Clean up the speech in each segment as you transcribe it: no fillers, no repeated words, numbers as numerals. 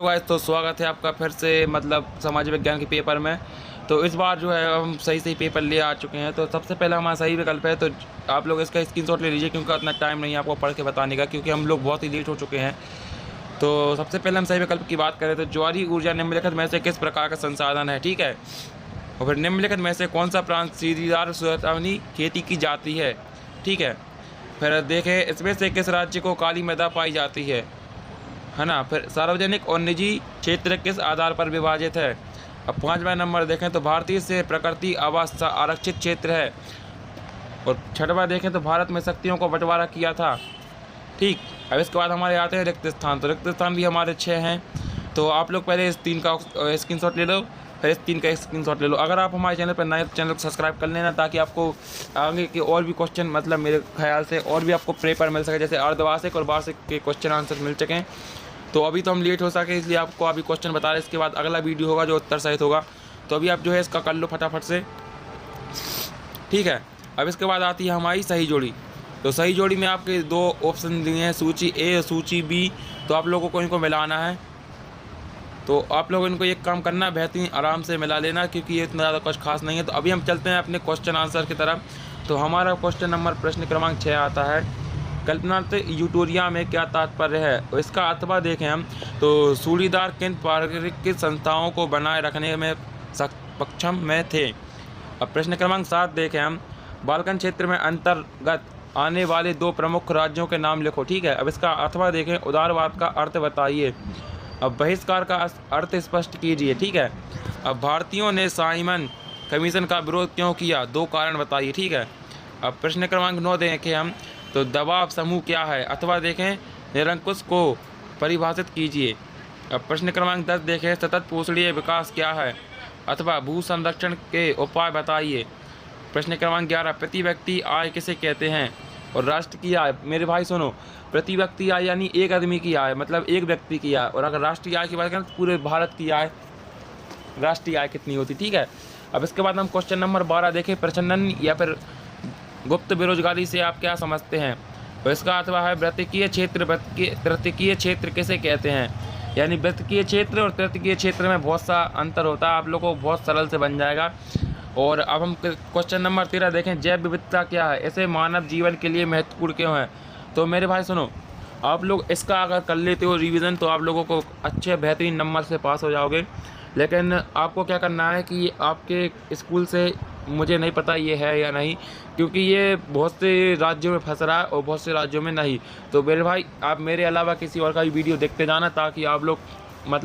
Guys तो स्वागत है आपका फिर से समाज विज्ञान के पेपर में। तो इस बार जो है हम सही पेपर ले आ चुके हैं। तो सबसे पहला हमारा सही विकल्प है, तो आप लोग इसका स्क्रीनशॉट ले लीजिए क्योंकि उतना टाइम नहीं है आपको पढ़ के बताने का, क्योंकि हम लोग बहुत ही लेट हो चुके हैं। तो सबसे पहले हम सही विकल्प की बात करें तो ज्वारी ऊर्जा निम्नलिखित में से किस प्रकार का संसाधन है, ठीक है। और फिर निम्नलिखित में से कौन सा प्रांत सीढ़ीदार सुगहनी खेती की जाती है, ठीक है। फिर देखें इसमें से किस राज्य को काली मृदा पाई जाती है ना। फिर सार्वजनिक और निजी क्षेत्र किस आधार पर विभाजित है। अब 5वां नंबर देखें तो भारतीय से प्रकृति आवास आरक्षित क्षेत्र है। और 6वां देखें तो भारत में शक्तियों को बंटवारा किया था, ठीक। अब इसके बाद हमारे आते हैं रिक्त स्थान। तो रिक्त स्थान भी हमारे 6 हैं। तो आप लोग पहले इस 3 का स्क्रीनशॉट ले लो, फिर इस 3 का स्क्रीनशॉट ले लो। अगर आप हमारे चैनल पर नए, चैनल को सब्सक्राइब कर लेना ताकि आपको आगे के और भी क्वेश्चन मेरे ख्याल से और भी आपको पेपर मिल सके, जैसे अर्धवार्षिक और वार्षिक के क्वेश्चन आंसर मिल सकें। तो अभी तो हम लेट हो सके इसलिए आपको अभी क्वेश्चन बता रहे हैं। इसके बाद अगला वीडियो होगा जो उत्तर सहित होगा। तो अभी आप जो है इसका कर लो फटाफट से, ठीक है। अब इसके बाद आती है हमारी सही जोड़ी। तो सही जोड़ी में आपके 2 ऑप्शन दिए हैं, सूची ए और सूची बी। तो आप लोगों को इनको मिलाना है। तो आप लोगों इनको एक काम करना, बेहतरीन आराम से मिला लेना क्योंकि ये इतना ज़्यादा कुछ खास नहीं है। तो अभी हम चलते हैं अपने क्वेश्चन आंसर की तरफ। तो हमारा क्वेश्चन नंबर प्रश्न क्रमांक 6 आता है, कल्पनार्थ यूटोरिया में क्या तात्पर्य है। और इसका अथवा देखें हम तो सूढ़ीदार किन प्राकृतिक संस्थाओं को बनाए रखने में सक्षम में थे। अब प्रश्न क्रमांक 7 देखें हम, बाल्कन क्षेत्र में अंतर्गत आने वाले 2 प्रमुख राज्यों के नाम लिखो, ठीक है। अब इसका अथवा देखें, उदारवाद का अर्थ बताइए। अब बहिष्कार का अर्थ स्पष्ट कीजिए, ठीक है। अब भारतीयों ने साइमन कमीशन का विरोध क्यों किया, 2 कारण बताइए, ठीक है। अब प्रश्न क्रमांक 9 देखें हम तो दबाव समूह क्या है, अथवा देखें निरंकुश को परिभाषित कीजिए। अब प्रश्न क्रमांक 10 देखें, सतत पोषणीय विकास क्या है, अथवा भू संरक्षण के उपाय बताइए। प्रश्न क्रमांक 11, प्रति व्यक्ति आय किसे कहते हैं और राष्ट्र की आय। मेरे भाई सुनो, प्रति व्यक्ति आय यानी एक आदमी की आय, मतलब एक व्यक्ति की आय। और अगर राष्ट्रीय आय की बात करें तो पूरे भारत की आय, राष्ट्रीय आय कितनी होती, ठीक है। अब इसके बाद हम क्वेश्चन नंबर 12 देखें, प्रचंडन या फिर गुप्त बेरोजगारी से आप क्या समझते हैं। तो इसका अथवा है वृत्तिकीय क्षेत्र। वृत्तिकीय क्षेत्र किसे कहते हैं, यानी वृत्तिकीय क्षेत्र और तृतीयकीय क्षेत्र में बहुत सा अंतर होता है। आप लोगों को बहुत सरल से बन जाएगा। और अब हम क्वेश्चन नंबर 13 देखें, जैव विविधता क्या है, इसे मानव जीवन के लिए महत्वपूर्ण क्यों है। तो मेरे भाई सुनो, आप लोग इसका अगर कर लेते हो रिवीजन तो आप लोगों को अच्छे बेहतरीन नंबर से पास हो जाओगे। लेकिन आपको क्या करना है कि आपके स्कूल से, मुझे नहीं पता ये है या नहीं, क्योंकि ये बहुत से राज्यों में फंस रहा है और बहुत से राज्यों में नहीं। तो मेरे भाई आप मेरे अलावा किसी और का भी वीडियो देखते जाना ताकि आप लोग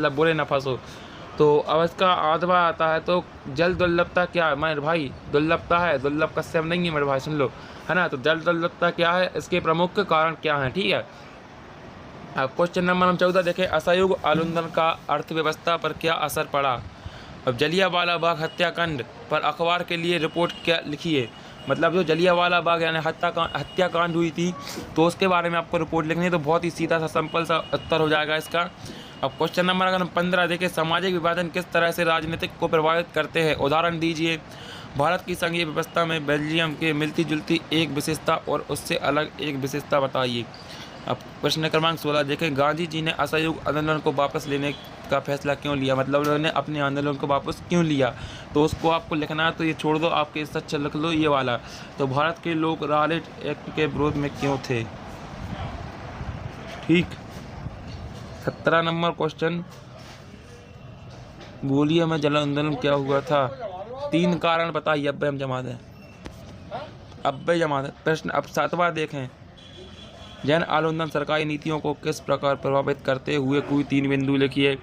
बुरे न फंसो। तो अब इसका अथवा आता है, तो जल दुर्लभता क्या है मेरे भाई, दुर्लभता है, दुर्लभ कश्यप नहीं है मेरे भाई, सुन लो, है ना। तो जल दुर्लभता क्या है, इसके प्रमुख कारण क्या हैं, ठीक है। अब क्वेश्चन नंबर हम 14 देखें, असहयोग आंदोलन का अर्थव्यवस्था पर क्या असर पड़ा। अब जलियांवाला बाग हत्याकांड पर अखबार के लिए रिपोर्ट क्या लिखिए। मतलब जो जलियांवाला बाग यानी हत्याकांड हुई थी तो उसके बारे में आपको रिपोर्ट लिखनी है। तो बहुत ही सीधा सा सिंपल सा उत्तर हो जाएगा इसका। अब क्वेश्चन नंबर अगर हम 15 देखें, सामाजिक विभाजन किस तरह से राजनीतिक को प्रभावित करते हैं, उदाहरण दीजिए। भारत की संघीय व्यवस्था में बेल्जियम के मिलती जुलती एक विशेषता और उससे अलग एक विशेषता बताइए। अब प्रश्न क्रमांक 16 देखें, गांधी जी ने असहयोग आंदोलन को वापस लेने का फैसला क्यों लिया, मतलब उन्होंने अपने आंदोलन को वापस क्यों लिया। तो उसको आपको लिखना है, तो ये छोड़ दो, आपके सच लिख लो ये वाला। तो भारत के लोग रॉलेट एक्ट के विरोध में क्यों थे, ठीक। 17 नंबर क्वेश्चन, बोलिए में जल आंदोलन क्या हुआ था, 3 कारण बताइए। अब हम जमा दें, अब जमा दें प्रश्न। अब 7वां देखें, जन आंदोलन सरकारी नीतियों को किस प्रकार प्रभावित करते हुए कोई 3 बिंदु लिखिए।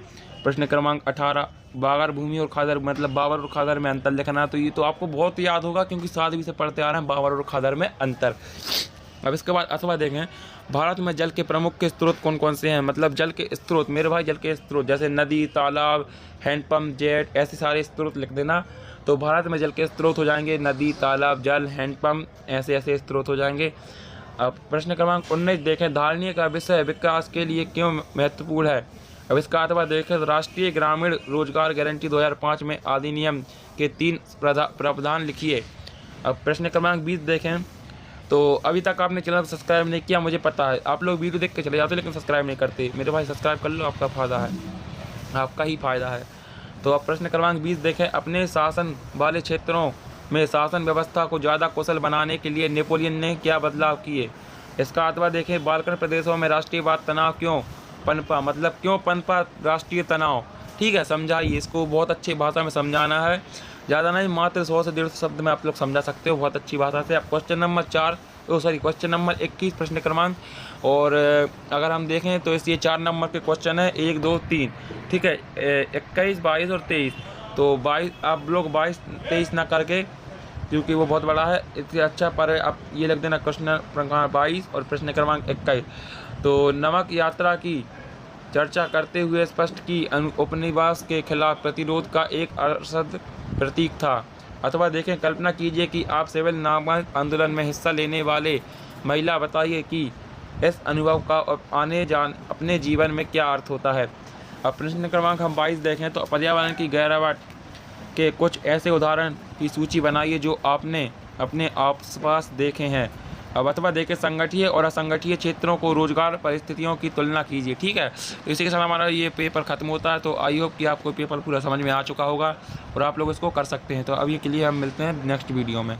प्रश्न क्रमांक 18, बागर भूमि और खादर, मतलब बाबर और खादर में अंतर लिखना। तो ये तो आपको बहुत याद होगा क्योंकि 7वीं से पढ़ते आ रहे हैं, बाबर और खादर में अंतर। अब इसके बाद अथवा देखें, भारत में जल के प्रमुख स्रोत कौन कौन से हैं, मतलब जल के स्रोत मेरे भाई, जल के स्रोत जैसे नदी, तालाब, हैंडपम्प, जेट, ऐसे सारे स्रोत लिख देना। तो भारत में जल के स्रोत हो जाएंगे नदी, तालाब, जल, हैंडपम्प, ऐसे ऐसे स्रोत हो जाएंगे। अब प्रश्न क्रमांक 19 देखें, धारणीय का विषय विकास के लिए क्यों महत्वपूर्ण है। अब इसका अथवा देखें, राष्ट्रीय ग्रामीण रोजगार गारंटी 2005 में अधिनियम के 3 प्रावधान लिखिए। अब प्रश्न क्रमांक 20 देखें, तो अभी तक आपने चैनल को सब्सक्राइब नहीं किया, मुझे पता है आप लोग वीडियो देख के चले जाते लेकिन सब्सक्राइब नहीं करते। मेरे भाई सब्सक्राइब कर लो, आपका फ़ायदा है। आपका ही फायदा है। तो अब प्रश्न क्रमांक 20 देखें, अपने शासन वाले क्षेत्रों में शासन व्यवस्था को ज़्यादा कुशल बनाने के लिए नेपोलियन ने क्या बदलाव किए। इसका अथवा देखें, बाल्कन प्रदेशों में राष्ट्रीयवाद तनाव क्यों पनपा, मतलब क्यों पनपा राष्ट्रीय तनाव। ठीक है, समझाइए, इसको बहुत अच्छी भाषा में समझाना है, ज़्यादा नहीं, मात्र 100 से 150 शब्द में आप लोग समझा सकते हो बहुत अच्छी भाषा से। अब क्वेश्चन नंबर 21 प्रश्न क्रमांक, और अगर हम देखें तो ये 4 नंबर के क्वेश्चन है, 1, 2, 3। ठीक है, 21, 22 और 23। तो 22 आप लोग 22, 23 ना करके, क्योंकि वो बहुत बड़ा है, इससे अच्छा पर आप ये लिख देना क्वेश्चन क्रमांक 22 और प्रश्न क्रमांक 21। तो नमक यात्रा की चर्चा करते हुए स्पष्ट की उपनिवेश के खिलाफ प्रतिरोध का एक अरसद प्रतीक था। अथवा देखें, कल्पना कीजिए कि आप सिविल नामक आंदोलन में हिस्सा लेने वाले महिला, बताइए कि इस अनुभव का अपने जीवन में क्या अर्थ होता है। अब प्रश्न क्रमांक हम 22 देखें तो पर्यावरण की गिरावट के कुछ ऐसे उदाहरण की सूची बनाइए जो आपने अपने आसपास देखे हैं। अब अथवा देखें, संगठित और असंगठित क्षेत्रों को रोजगार परिस्थितियों की तुलना कीजिए। ठीक है, तो इसी के साथ हमारा ये पेपर खत्म होता है। तो आई होप कि आपको पेपर पूरा समझ में आ चुका होगा और आप लोग इसको कर सकते हैं। तो अभी के लिए हम मिलते हैं नेक्स्ट वीडियो में।